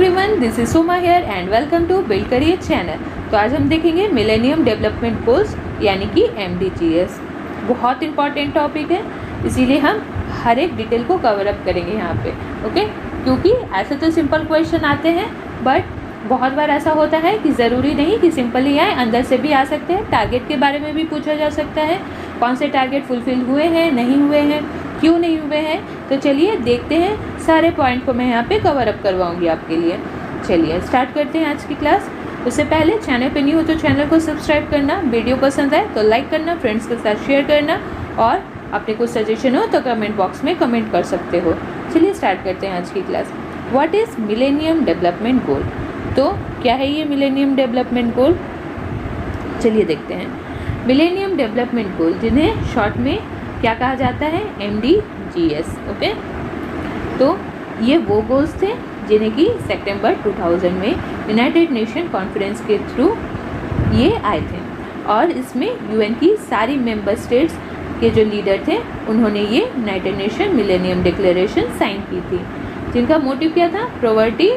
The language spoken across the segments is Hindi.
Everyone, this is Soma here and welcome to build career channel. तो आज हम देखेंगे मिलेनियम डेवलपमेंट गोल्स यानी कि MDGs। बहुत इंपॉर्टेंट टॉपिक है, इसीलिए हम हर एक डिटेल को कवर अप करेंगे यहाँ पे। ओके, क्योंकि ऐसे तो सिंपल क्वेश्चन आते हैं, बट बहुत बार ऐसा होता है कि ज़रूरी नहीं कि सिंपल ही आए, अंदर से भी आ सकते हैं। टारगेट के बारे में भी पूछा जा सकता है, कौन से टारगेट फुलफिल हुए हैं, नहीं हुए हैं, क्यों नहीं हुए हैं। तो चलिए देखते हैं, सारे पॉइंट को मैं यहाँ पे कवर अप करवाऊँगी आपके लिए। चलिए स्टार्ट करते हैं आज की क्लास। उससे पहले चैनल पे न्यू हो तो चैनल को सब्सक्राइब करना, वीडियो पसंद आए तो लाइक करना, फ्रेंड्स के साथ शेयर करना, और अपने कुछ सजेशन हो तो कमेंट बॉक्स में कमेंट कर सकते हो। चलिए स्टार्ट करते हैं आज की class. What is millennium development गोल? तो क्या है ये मिलेनियम डेवलपमेंट गोल? चलिए देखते हैं। मिलेनियम डेवलपमेंट गोल, जिन्हें शॉर्ट में क्या कहा जाता है, MDGs। ओके, तो ये वो गोल्स थे जिन्हें कि सितंबर 2000 में यूनाइटेड नेशन कॉन्फ्रेंस के थ्रू ये आए थे, और इसमें UN की सारी मेंबर स्टेट्स के जो लीडर थे उन्होंने ये United Nation Millennium Declaration sign की थी, जिनका मोटिव क्या था? पॉवर्टी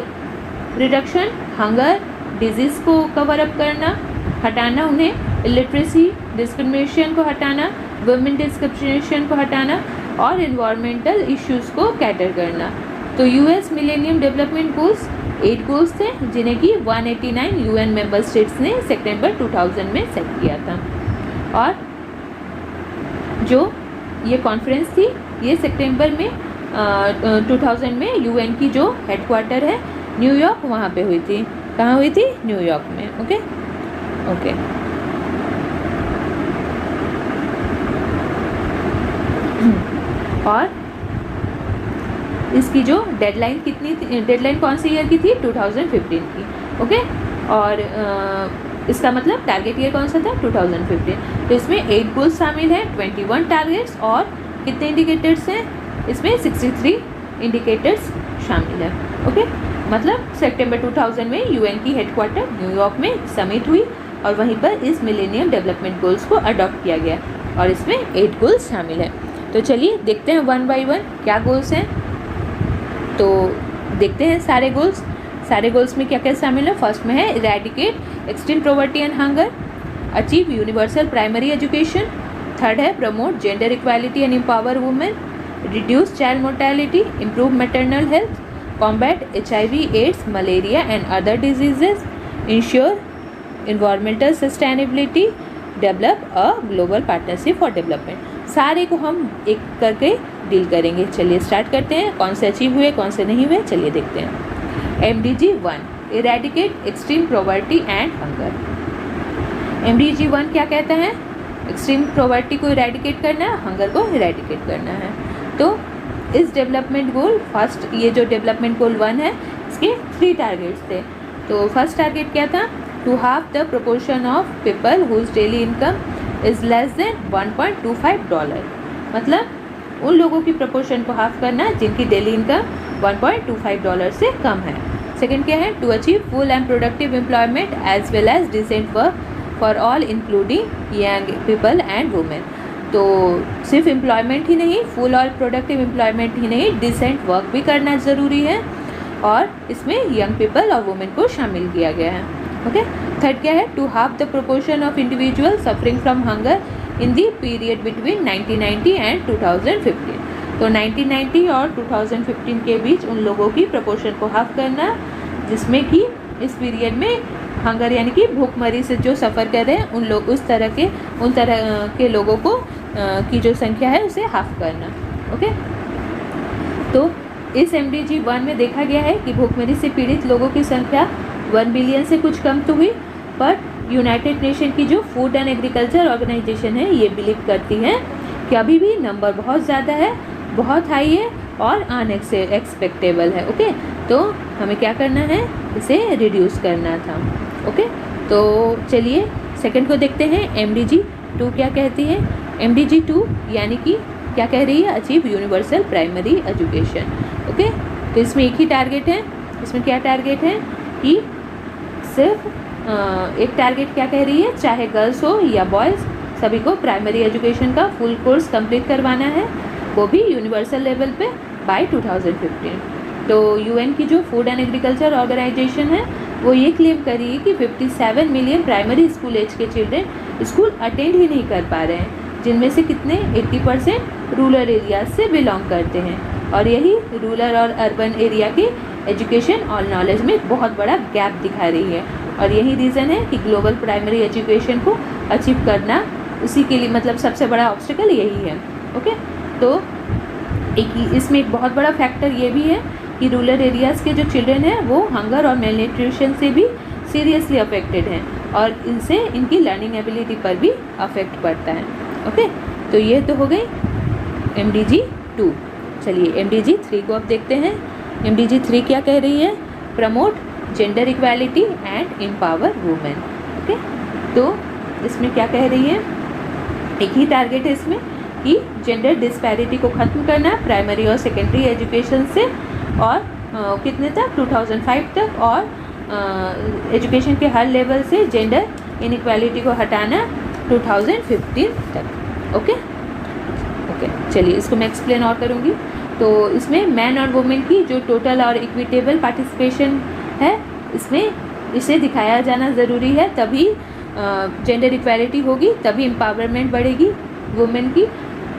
रिडक्शन, हंगर, डिजीज़ को कवर अप करना, हटाना उन्हें, इलिटरेसी, डिस्क्रिमिनेशन को हटाना, वुमेन डिस्क्रिमिनेशन को हटाना, और इन्वायरमेंटल इश्यूज़ को कैटर करना। तो US millennium development goals 8 goals थे, जिन्हें कि 189 UN मेंबर स्टेट्स ने सितंबर 2000 में सेट किया था। और जो ये कॉन्फ्रेंस थी, ये सितंबर में 2000 में UN की जो हेडक्वार्टर है न्यूयॉर्क, वहाँ पे हुई थी। कहाँ हुई थी? न्यूयॉर्क में। ओके ओके और इसकी जो डेडलाइन कितनी थी, डेडलाइन कौन सी ईयर की थी? 2015 की। ओके, और इसका मतलब टारगेट ईयर कौन सा था? 2015। तो इसमें 8 गोल्स शामिल हैं, 21 टारगेट्स, और कितने इंडिकेटर्स हैं? इसमें 63 इंडिकेटर्स शामिल हैं। ओके, मतलब सितंबर 2000 में UN की हेडक्वार्टर न्यूयॉर्क में समिट हुई, और वहीं पर इस मिलेनियम डेवलपमेंट गोल्स को अडॉप्ट किया गया, और इसमें 8 गोल्स शामिल हैं। तो चलिए देखते हैं वन बाय वन क्या गोल्स हैं। तो देखते हैं सारे गोल्स। सारे गोल्स में क्या क्या शामिल है? फर्स्ट में है eradicate extreme poverty and hunger, achieve universal primary education. Third है promote gender equality and empower women, reduce child mortality, improve maternal health, combat HIV, AIDS, malaria and other diseases, ensure environmental sustainability, develop a global partnership for development। सारे को हम एक करके डील करेंगे। चलिए स्टार्ट करते हैं, कौन से अचीव हुए, कौन से नहीं हुए। चलिए देखते हैं। MDG 1 eradicate extreme poverty and hunger. MDG 1 क्या कहता है? एक्सट्रीम पॉवर्टी को इरेडिकेट करना है, हंगर को इरेडिकेट करना है। तो इस डेवलपमेंट गोल, फर्स्ट ये जो डेवलपमेंट गोल 1 है, इसके 3 टारगेट्स थे। तो फर्स्ट टारगेट क्या था? To half the proportion of people whose daily income is less than $1.25। मतलब उन लोगों की प्रोपोर्शन को हाफ करना जिनकी डेली इनकम $1.25 से कम है। सेकेंड क्या है? To achieve full and productive employment as well as decent work for all including young people and women. तो सिर्फ एम्प्लॉयमेंट ही नहीं, फुल और प्रोडक्टिव एम्प्लॉयमेंट ही नहीं, डिसेंट वर्क भी करना ज़रूरी है, और इसमें यंग पीपल और वुमेन को शामिल किया गया है। ओके, थर्ड क्या है? To half the proportion of individual suffering from hunger in the period between 1990 and 2015। तो 1990 और 2015 के बीच उन लोगों की प्रोपोर्शन को हाफ करना जिसमें कि इस पीरियड में हंगर यानी कि भूखमरी से जो सफ़र कर रहे हैं उन लोग, उन तरह के लोगों को की जो संख्या है उसे हाफ करना। ओके, तो इस MDG 1 में देखा गया है कि भूखमरी से पीड़ित लोगों की संख्या 1 बिलियन से कुछ कम तो हुई, पर यूनाइटेड नेशन की जो फूड एंड एग्रीकल्चर ऑर्गेनाइजेशन है ये बिलीव करती है कि अभी भी नंबर बहुत ज़्यादा है, बहुत हाई है और अनएक्सपेक्टेबल है। ओके, तो हमें क्या करना है? इसे रिड्यूस करना था। ओके, तो चलिए सेकंड को देखते हैं। MDG 2 क्या कहती है? MDG 2 यानी कि क्या कह रही है? Achieve universal primary education. Okay, तो इसमें एक ही टारगेट है। इसमें क्या टारगेट है कि सिर्फ एक टारगेट क्या कह रही है? चाहे गर्ल्स हो या बॉयज़, सभी को प्राइमरी एजुकेशन का फुल कोर्स कंप्लीट करवाना है, वो भी यूनिवर्सल लेवल पे बाय 2015। तो यूएन की जो फूड एंड एग्रीकल्चर ऑर्गेनाइजेशन है वो ये क्लेम कर रही है कि 57 मिलियन प्राइमरी स्कूल एज के चिल्ड्रेन स्कूल अटेंड ही नहीं कर पा रहे हैं, जिनमें से कितने 80% रूरल एरियाज से बिलोंग करते हैं। और यही रूरल और अर्बन एरिया के एजुकेशन और नॉलेज में एक बहुत बड़ा गैप दिखा रही है। और यही रीज़न है कि ग्लोबल प्राइमरी एजुकेशन को अचीव करना उसी के लिए मतलब सबसे बड़ा ऑब्स्टिकल यही है। ओके, तो इसमें एक बहुत बड़ा फैक्टर ये भी है कि रूरल एरियाज़ के जो चिल्ड्रन हैं वो हंगर और मेल न्यूट्रिशन से भी सीरियसली अफेक्टेड हैं और इनसे इनकी लर्निंग एबिलिटी पर भी अफेक्ट पड़ता है। ओके, तो ये तो हो गई MDG 2। चलिए MDG 3 को अब देखते हैं। MDG 3 क्या कह रही है? Promote gender equality and empower women. Okay, तो इसमें क्या कह रही है? एक ही टारगेट है इसमें कि जेंडर डिस्पैरिटी को ख़त्म करना प्राइमरी और सेकेंडरी एजुकेशन से, और कितने तक? 2005 तक, और एजुकेशन के हर लेवल से जेंडर इनइक्वालिटी को हटाना 2015 तक। ओके, चलिए इसको मैं एक्सप्लेन और करूँगी। तो इसमें मैन और वुमेन की जो टोटल और इक्विटेबल पार्टिसिपेशन है इसमें इसे दिखाया जाना ज़रूरी है, तभी जेंडर इक्वालिटी होगी, तभी एम्पावरमेंट बढ़ेगी वुमेन की।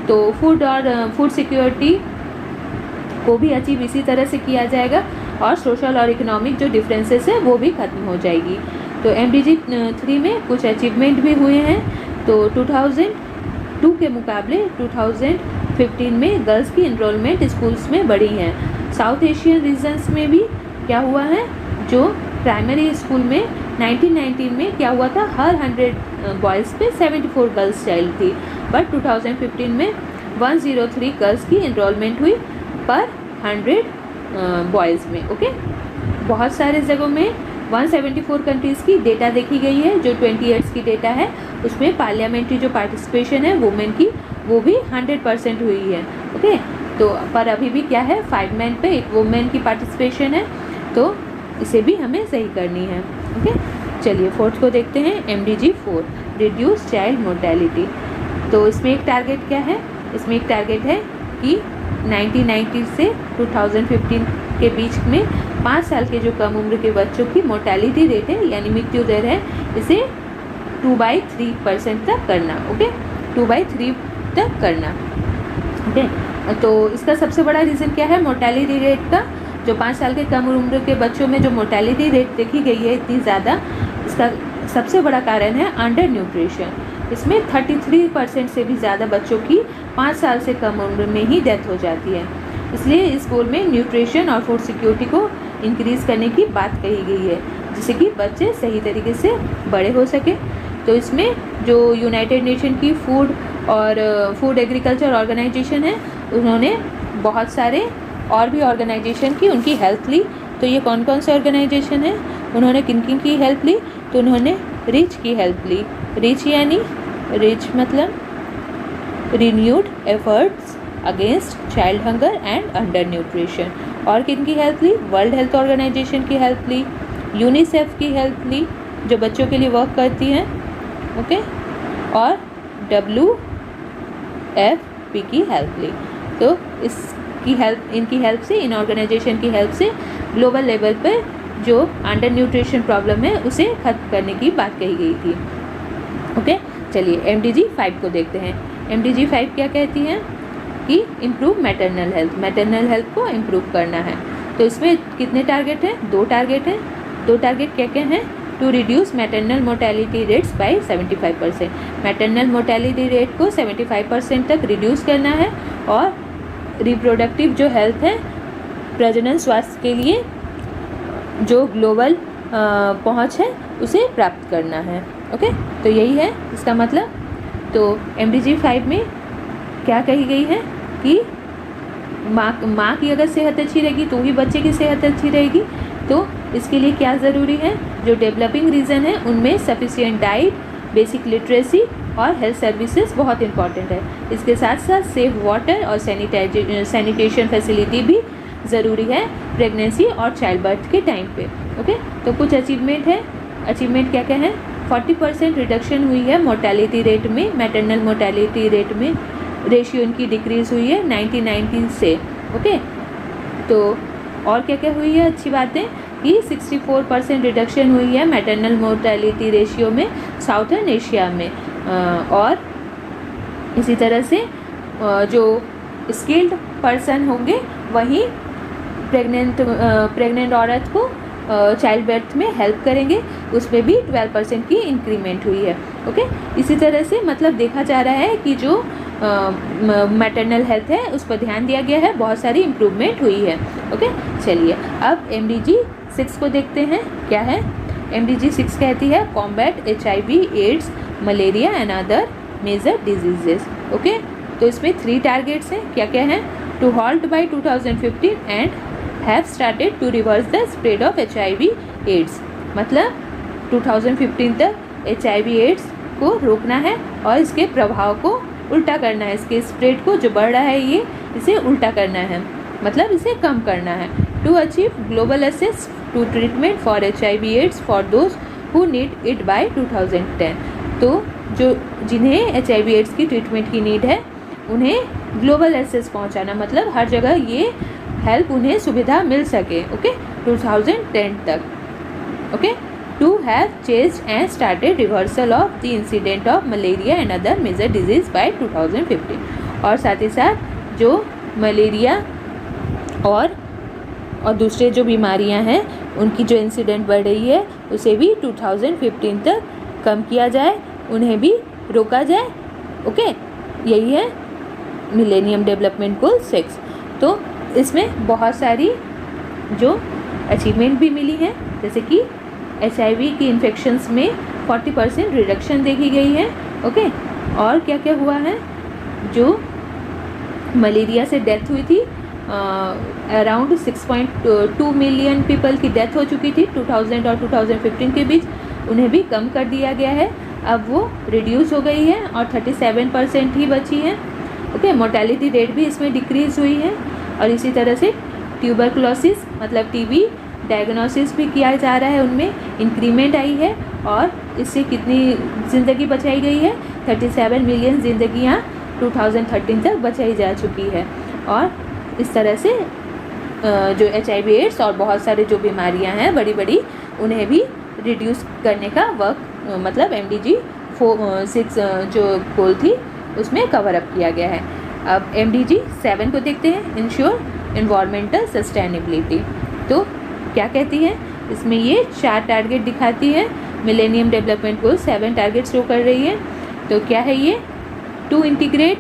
तो फूड और फूड सिक्योरिटी को भी अचीव इसी तरह से किया जाएगा और सोशल और इकोनॉमिक जो डिफरेंसेस है वो भी ख़त्म हो जाएगी। तो MDG 3 में कुछ अचीवमेंट भी हुए हैं। तो 2002 के मुकाबले 2015 में गर्ल्स की इनरोलमेंट स्कूल्स में बढ़ी है। साउथ एशियन रीजन्स में भी क्या हुआ है, जो प्राइमरी स्कूल में 1919 में क्या हुआ था, हर 100 बॉयज़ पे 74 गर्ल्स चाइल्ड थी, बट 2015 में 103 गर्ल्स की इनरोलमेंट हुई पर 100 बॉयज़ में। ओके, बहुत सारे जगहों में 174 कंट्रीज़ की डेटा देखी गई है। जो 20 ईयर्स की डेटा है उसमें पार्लियामेंट्री जो पार्टिसिपेशन है वुमेन की वो भी 100% हुई है। ओके, तो पर अभी भी क्या है, 5 मैन पे 1 वुमेन की पार्टिसिपेशन है, तो इसे भी हमें सही करनी है। ओके, चलिए 4th को देखते हैं। MDG 4 reduce child mortality. तो इसमें एक टारगेट क्या है? इसमें एक टारगेट है कि 1990 से 2015 के बीच में 5 साल के जो कम उम्र के बच्चों की मोर्टेलिटी रेट है यानी मृत्यु दर है, इसे 2/3% तक करना। ओके, 2/3 तक करना। ओके, तो इसका सबसे बड़ा रीज़न क्या है मोर्टेलिटी रेट का? जो 5 साल के कम उम्र के बच्चों में जो मोर्टेलिटी रेट देखी गई है इतनी ज़्यादा, इसका सबसे बड़ा कारण है अंडर न्यूट्रिशन। इसमें 33% से भी ज़्यादा बच्चों की 5 साल से कम उम्र में ही डेथ हो जाती है। इसलिए इस गोल में न्यूट्रिशन और फूड सिक्योरिटी को इंक्रीज़ करने की बात कही गई है, जिससे कि बच्चे सही तरीके से बड़े हो सके। तो इसमें जो यूनाइटेड नेशन की फूड एग्रीकल्चर ऑर्गेनाइजेशन है, उन्होंने बहुत सारे और भी ऑर्गेनाइजेशन की उनकी हेल्प ली। तो ये कौन कौन से ऑर्गेनाइजेशन है, उन्होंने किन किन की हेल्प ली? तो उन्होंने रिच की हेल्प ली। रिच मतलब renewed efforts against child hunger and under nutrition. और किन की हेल्प ली? वर्ल्ड हेल्थ ऑर्गेनाइजेशन की हेल्प ली, यूनिसेफ की हेल्प ली जो बच्चों के लिए वर्क करती हैं। ओके, और WFP की हेल्प ली। तो इनकी हेल्प से, इन ऑर्गेनाइजेशन की हेल्प से ग्लोबल लेवल पर जो अंडर न्यूट्रिशन प्रॉब्लम है उसे ख़त्म करने की बात कही गई थी। ओके, चलिए MDG 5 को देखते हैं। MDG 5 क्या कहती है कि इम्प्रूव मैटरनल हेल्थ को इम्प्रूव करना है। तो इसमें कितने टारगेट हैं? 2 टारगेट हैं। 2 टारगेट क्या क्या हैं? To reduce maternal mortality rates by 75%। Maternal mortality rate को 75% तक रिड्यूस करना है, और रिप्रोडक्टिव जो हेल्थ है, प्रजनन स्वास्थ्य के लिए जो ग्लोबल पहुंच है उसे प्राप्त करना है। ओके, तो यही है इसका मतलब। तो MDG 5 में क्या कही गई है कि माँ की अगर सेहत अच्छी रहेगी तो ही बच्चे की सेहत अच्छी रहेगी। तो इसके लिए क्या ज़रूरी है? जो डेवलपिंग रीजन है उनमें सफिशिएंट डाइट, बेसिक लिटरेसी और हेल्थ सर्विसेज बहुत इंपॉर्टेंट है। इसके साथ साथ सेफ वाटर और सैनिटेशन फैसिलिटी भी ज़रूरी है प्रेगनेंसी और चाइल्ड बर्थ के टाइम पे। ओके, तो कुछ अचीवमेंट है। अचीवमेंट क्या क्या है? 40% रिडक्शन हुई है मोर्टेलिटी रेट में, मैटरनल मोर्टेलिटी रेट में रेशियो इनकी डिक्रीज़ हुई है 1990 से। ओके, तो और क्या क्या हुई है अच्छी बातें कि 64% रिडक्शन हुई है मैटरनल मोर्टेलिटी रेशियो में साउथर्न एशिया में। और इसी तरह से जो स्किल्ड पर्सन होंगे वहीं प्रेग्नेंट औरत को चाइल्ड बर्थ में हेल्प करेंगे, उसमें भी 12% की इंक्रीमेंट हुई है। ओके, इसी तरह से मतलब देखा जा रहा है कि जो मैटरनल हेल्थ है उस पर ध्यान दिया गया है, बहुत सारी इम्प्रूवमेंट हुई है। ओके, चलिए अब MDG 6 को देखते हैं क्या है। MDG 6 कहती है combat HIV, AIDS, malaria and other major diseases. Okay, तो इसमें 3 टारगेट्स हैं, क्या क्या हैं? To halt by 2015 and have started to reverse the spread of HIV AIDS, मतलब 2015 तक HIV एड्स को रोकना है और इसके प्रभाव को उल्टा करना है, इसके स्प्रेड को जो बढ़ रहा है ये इसे उल्टा करना है, मतलब इसे कम करना है। To achieve global access to treatment for HIV AIDS for those who need it by 2010, तो जो जिन्हें HIV एड्स की ट्रीटमेंट की नीड है उन्हें ग्लोबल एक्सेस पहुंचाना, मतलब हर जगह ये हेल्प उन्हें सुविधा मिल सके। ओके, 2010 तक। Okay, to have changed and started reversal of the incident of malaria and other major disease by 2015, और साथ ही साथ जो मलेरिया और दूसरे जो बीमारियां हैं उनकी जो इंसिडेंट बढ़ रही है उसे भी 2015 तक कम किया जाए, उन्हें भी रोका जाए। ओके, यही है मिलेनियम डेवलपमेंट गोल 6। तो इसमें बहुत सारी जो अचीवमेंट भी मिली है, जैसे कि HIV की इन्फेक्शंस में 40% रिडक्शन देखी गई है। ओके, और क्या क्या हुआ है? जो मलेरिया से डेथ हुई थी, अराउंड 6.2 मिलियन पीपल की डेथ हो चुकी थी 2000 और 2015 के बीच, उन्हें भी कम कर दिया गया है, अब वो रिड्यूस हो गई है और 37% ही बची है। ओके, मोर्टेलिटी रेट भी इसमें डिक्रीज़ हुई है। और इसी तरह से ट्यूबरकुलोसिस मतलब TB डायग्नोसिस भी किया जा रहा है, उनमें इंक्रीमेंट आई है और इससे कितनी ज़िंदगी बचाई गई है? 37 मिलियन ज़िंदगियाँ 2013 तक बचाई जा चुकी है। और इस तरह से जो HIV एड्स और बहुत सारे जो बीमारियां हैं बड़ी बड़ी उन्हें भी रिड्यूस करने का वर्क मतलब MDG 6 जो गोल थी उसमें कवर अप किया गया है। अब MDG 7 को देखते हैं, इंश्योर एनवायरमेंटल सस्टेनेबिलिटी। तो क्या कहती है इसमें? ये 4 टारगेट दिखाती है, millennium development goal 7 target show कर रही है। तो क्या है ये? To integrate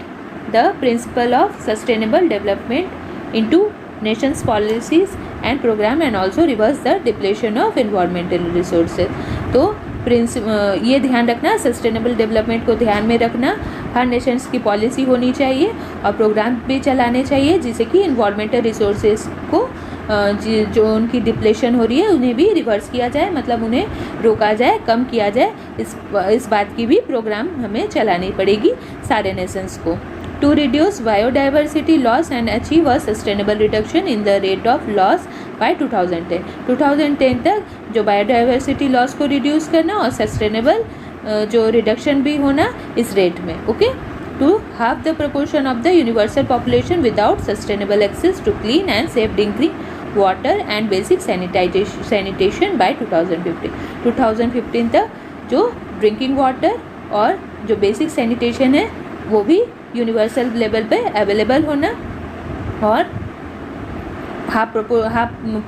the principle of sustainable development into nations policies and program and also reverse the depletion of environmental resources. तो ये ध्यान रखना, सस्टेनेबल डेवलपमेंट को ध्यान में रखना, हर नेशंस की पॉलिसी होनी चाहिए और प्रोग्राम भी चलाने चाहिए जिससे कि एनवायरमेंटल रिसोर्सेज को जो उनकी डिप्लेशन हो रही है उन्हें भी रिवर्स किया जाए, मतलब उन्हें रोका जाए, कम किया जाए। इस बात की भी प्रोग्राम हमें चलानी पड़ेगी सारे नेशंस को। To reduce biodiversity loss and achieve a sustainable reduction in the rate of loss by 2010 तक जो बायोडाइवर्सिटी लॉस को रिड्यूस करना और सस्टेनेबल जो रिडक्शन भी होना इस रेट में। Okay, to half the proportion of the universal population without sustainable access to clean and safe drinking water and basic sanitation by 2015 तक जो ड्रिंकिंग वाटर और जो बेसिक सैनिटेशन है वो भी यूनिवर्सल लेवल पे अवेलेबल होना और हाफ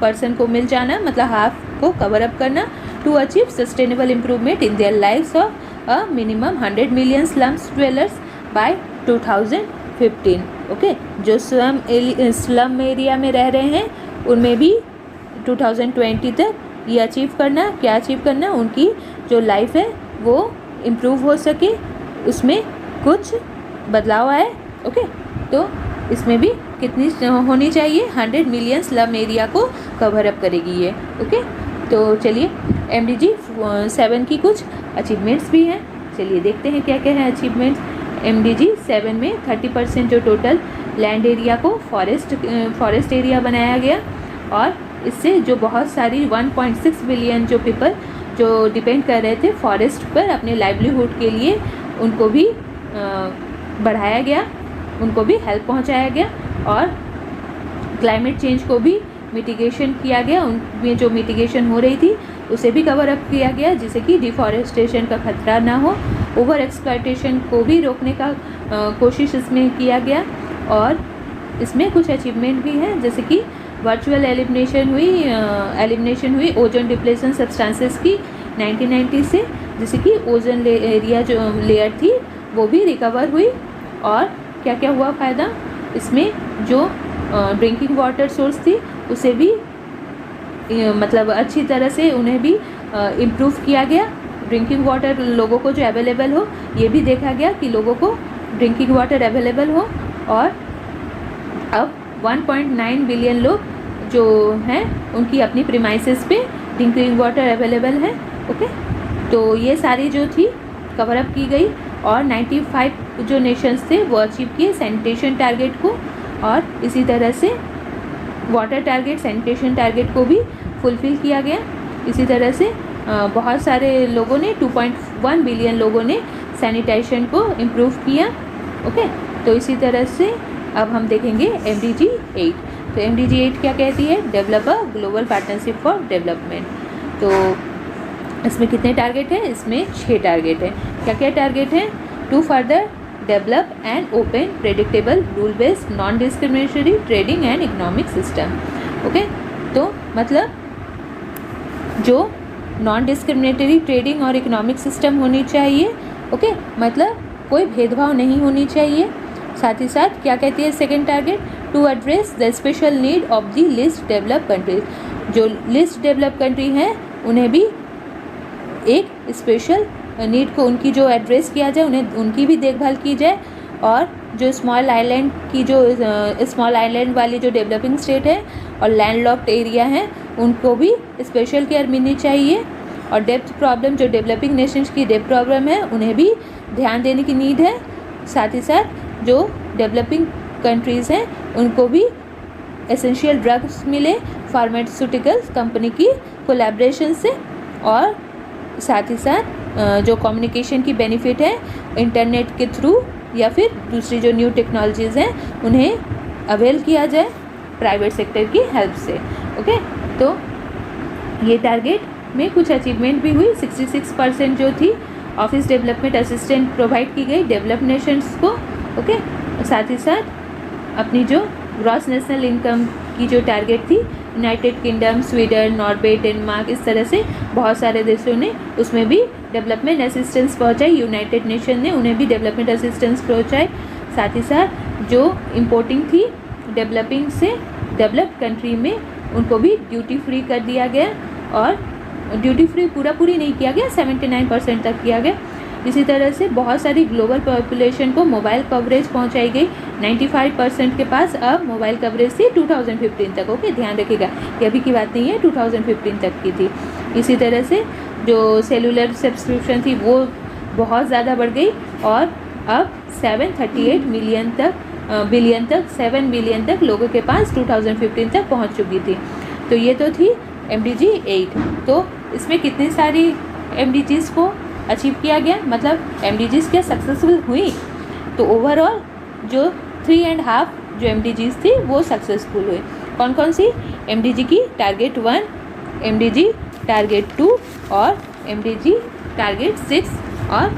पर्सन को मिल जाना, मतलब हाफ को कवर अप करना। To achieve sustainable improvement in their lives of a minimum 100 million slums dwellers by 2015। Okay, जो स्लम एरिया में रह रहे हैं उनमें भी 2020 तक ये अचीव करना। क्या अचीव करना? उनकी जो लाइफ है वो इम्प्रूव हो सके, उसमें कुछ बदलाव आए। ओके, तो इसमें भी कितनी होनी चाहिए? 100 मिलियन स्लम एरिया को कवर अप करेगी ये। ओके, तो चलिए MDG 7 की कुछ अचीवमेंट्स भी हैं, चलिए देखते हैं क्या क्या है अचीवमेंट्स। MDG 7 में 30% जो टोटल लैंड एरिया को फॉरेस्ट एरिया बनाया गया और इससे जो बहुत सारी 1.6 बिलियन जो पीपल जो डिपेंड कर रहे थे फॉरेस्ट पर अपने लाइवलीहुड के लिए उनको भी बढ़ाया गया, उनको भी हेल्प पहुंचाया गया और क्लाइमेट चेंज को भी मिटिगेशन किया गया, उनमें जो मिटिगेशन हो रही थी उसे भी कवर अप किया गया, जिससे कि डिफॉरेस्टेशन का खतरा ना हो, ओवर एक्सप्लॉयटेशन को भी रोकने का कोशिश इसमें किया गया। और इसमें कुछ अचीवमेंट भी हैं, जैसे कि वर्चुअल एलिमिनेशन हुई ओजोन डिप्लेशन सब्सटेंसेस की 1990 से, जिससे कि ओजोन एरिया जो लेयर थी वो भी रिकवर हुई। और क्या क्या हुआ फ़ायदा इसमें, जो ड्रिंकिंग वाटर सोर्स थी उसे भी मतलब अच्छी तरह से उन्हें भी इम्प्रूव किया गया। ड्रिंकिंग वाटर लोगों को जो अवेलेबल हो, ये भी देखा गया कि लोगों को ड्रिंकिंग वाटर अवेलेबल हो। और अब 1.9 बिलियन लोग जो हैं उनकी अपनी प्रीमाइसेस पे ड्रिंकिंग वाटर अवेलेबल है। ओके, तो ये सारी जो थी कवर अप की गई। और 95 जो नेशंस थे वो अचीव किए सैनिटेशन टारगेट को, और इसी तरह से वाटर टारगेट, सैनिटेशन टारगेट को भी फुलफ़िल किया गया। इसी तरह से बहुत सारे लोगों ने 2.1 बिलियन लोगों ने सैनिटेशन को इम्प्रूव किया। ओके, तो इसी तरह से अब हम देखेंगे MDG 8। तो MDG 8 क्या कहती है, develop a global partnership for development. तो इसमें कितने टारगेट हैं, इसमें 6 टारगेट हैं। क्या क्या टारगेट हैं, to further develop and open predictable rule based non discriminatory trading and economic system. Okay, तो मतलब जो नॉन डिस्क्रिमिनेटरी ट्रेडिंग और इकोनॉमिक सिस्टम होनी चाहिए। ओके, मतलब कोई भेदभाव नहीं होनी चाहिए। साथ ही साथ क्या कहती है second target, to address the special need of the least develop countries. जो लिस्ट डेवलप कंट्री हैं उन्हें भी एक स्पेशल नीड को उनकी जो एड्रेस किया जाए, उन्हें उनकी भी देखभाल की जाए। और जो स्मॉल आइलैंड की जो स्मॉल आइलैंड वाली जो डेवलपिंग स्टेट है और लैंडलॉक्ड एरिया हैं उनको भी स्पेशल केयर मिलनी चाहिए। और डेप्थ प्रॉब्लम, जो डेवलपिंग नेशंस की डेप्थ प्रॉब्लम है उन्हें भी ध्यान देने की नीड है। साथ ही साथ जो डेवलपिंग कंट्रीज़ हैं उनको भी एसेंशियल ड्रग्स मिले फार्मास्यूटिकल्स कंपनी की कोलैबोरेशन से। और साथ ही साथ जो कम्युनिकेशन की बेनिफिट है इंटरनेट के थ्रू या फिर दूसरी जो न्यू टेक्नोलॉजीज़ हैं उन्हें अवेल किया जाए प्राइवेट सेक्टर की हेल्प से। ओके, तो ये टारगेट में कुछ अचीवमेंट भी हुई। 66% जो थी ऑफिस डेवलपमेंट असिस्टेंट प्रोवाइड की गई डेवलप नेशंस को। ओके, साथ ही साथ अपनी जो ग्रॉस नेशनल इनकम की जो टारगेट थी, United kingdom, Sweden, Norway, Denmark, इस तरह से बहुत सारे देशों ने उसमें भी डेवलपमेंट असिस्टेंस पहुंचाई। यूनाइटेड नेशन ने उन्हें भी डेवलपमेंट असिस्टेंस पहुंचाई। साथ ही साथ जो इम्पोर्टिंग थी डेवलपिंग से डेवलप्ड कंट्री में उनको भी ड्यूटी फ्री कर दिया गया। और ड्यूटी फ्री पूरी नहीं किया गया, 79% तक किया गया। इसी तरह से बहुत सारी ग्लोबल पॉपुलेशन को मोबाइल कवरेज पहुंचाई गई। 95% के पास अब मोबाइल कवरेज थी 2015 तक। ओके, ध्यान रखिएगा ये अभी की बात नहीं है, 2015 तक की थी। इसी तरह से जो सेलुलर सब्सक्रिप्शन थी वो बहुत ज़्यादा बढ़ गई और अब 738 बिलियन तक लोगों के पास 2015 तक पहुंच चुकी थी। तो ये तो थी MDG 8। तो इसमें कितनी सारी MDGs को अचीव किया गया, मतलब MDGs क्या सक्सेसफुल हुई। तो ओवरऑल जो 3.5 जो MDGs थी वो सक्सेसफुल हुई। कौन कौन सी, MDG की टारगेट 1, MDG टारगेट 2 और MDG टारगेट 6 और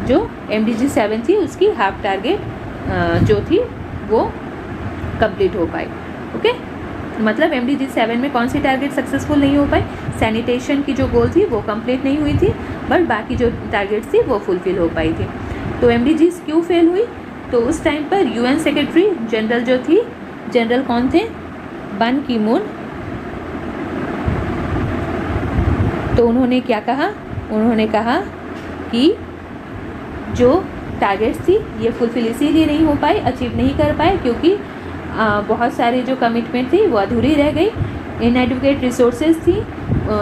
जो MDG 7 थी उसकी हाफ टारगेट जो थी वो कंप्लीट हो पाई। ओके, मतलब MDG 7 में कौन सी टारगेट सक्सेसफुल नहीं हो पाई, सैनिटेशन की जो गोल थी वो कंप्लीट नहीं हुई थी, बट बाकी जो टारगेट्स थी वो फुलफिल हो पाई थी। तो MDGs क्यों फेल हुई, तो उस टाइम पर UN सेक्रेटरी जनरल जो थी, जनरल कौन थे, बन की मून। तो उन्होंने क्या कहा, उन्होंने कहा कि जो टारगेट्स थी ये फुलफिल इसीलिए नहीं हो पाए, अचीव नहीं कर पाए क्योंकि बहुत सारी जो कमिटमेंट थी वो अधूरी रह गई। इनएडुकेट रिसोर्सेज थी,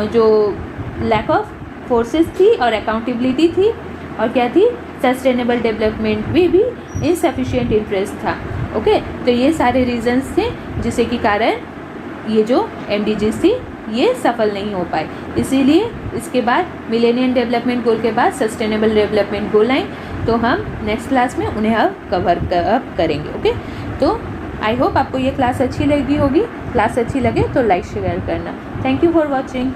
जो लैक ऑफ फोर्सेस थी और अकाउंटेबिलिटी थी, और क्या थी, सस्टेनेबल डेवलपमेंट में भी इनसफिशिएंट इंटरेस्ट था। ओके, तो ये सारे रीजंस थे जिससे कि कारण ये जो MDGs थी ये सफल नहीं हो पाए। इसीलिए इसके बाद मिलेनियम डेवलपमेंट गोल के बाद सस्टेनेबल डेवलपमेंट गोल आए, तो हम नेक्स्ट क्लास में उन्हें अब कवर अप करेंगे। ओके, तो आई होप आपको ये क्लास अच्छी लगी होगी। क्लास अच्छी लगे तो लाइक शेयर करना। Thank you for watching.